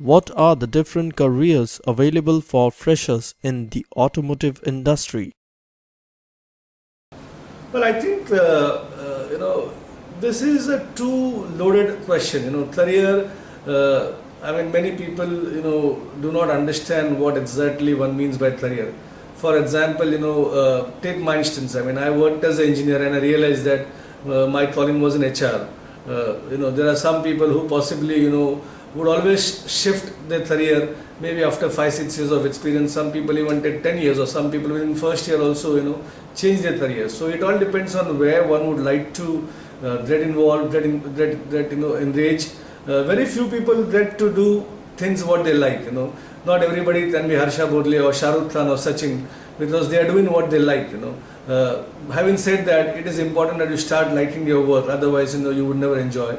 What are the different careers available for freshers in the automotive industry? Well, I think this is a too loaded question. Career. I mean, many people do not understand what exactly one means by career. For example, take my instance. I mean, I worked as an engineer and I realized that my calling was in HR. There are some people who possibly would always shift their career maybe after 5 6 years of experience. Some people even take 10 years, or some people within first year also change their career. So it all depends on where one would like to get involved, get engaged. Very few people get to do things what they like. Not everybody can be Harsha Bhodle or Shah Rukh Khan or Sachin, because they are doing what they like. Having said that, it is important that you start liking your work. Otherwise, you would never enjoy.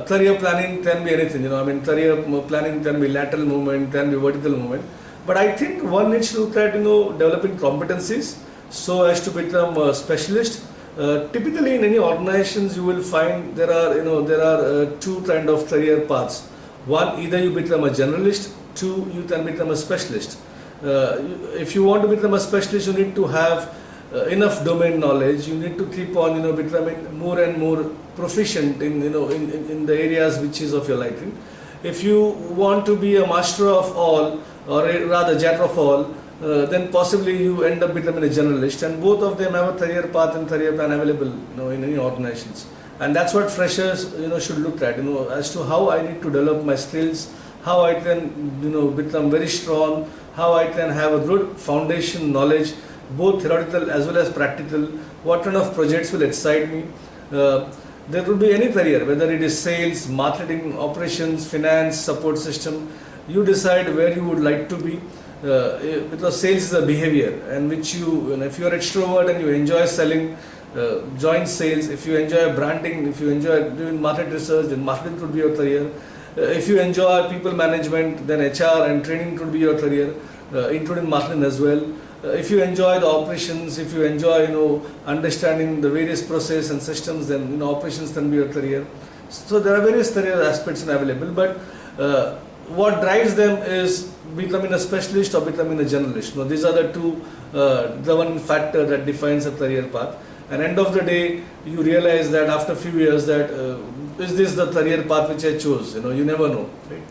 Career planning can be anything. I mean, career planning can be lateral movement, can be vertical movement. But I think one needs to look at developing competencies so as to become a specialist. Typically, in any organizations, you will find there are two kind of career paths. One, either you become a generalist. Two, you can become a specialist. If you want to become a specialist, you need to have enough domain knowledge. You need to keep on becoming more and more proficient in the areas which is of your liking. If you want to be a master of all, or rather jack of all, then possibly you end up becoming a generalist, and both of them have a career path and career plan available in any organizations. And that's what freshers should look at, as to how I need to develop my skills, how I can become very strong, how I can have a good foundation knowledge, both theoretical as well as practical. What kind of projects will excite me? There could be any career, whether it is sales, marketing, operations, finance, support system. You decide where you would like to be, because sales is a behavior, and which if you are extrovert and you enjoy selling, join sales. If you enjoy branding, if you enjoy doing market research, then marketing could be your career. If you enjoy people management, then HR and training could be your career, including marketing as well. If you enjoy the operations, if you enjoy understanding the various process and systems, then operations can be your career. So there are various career aspects available, but what drives them is becoming a specialist or becoming a generalist. These are the two, the one factor that defines a career path. And end of the day, you realize that after a few years that is this the career path which I chose? You never know, right?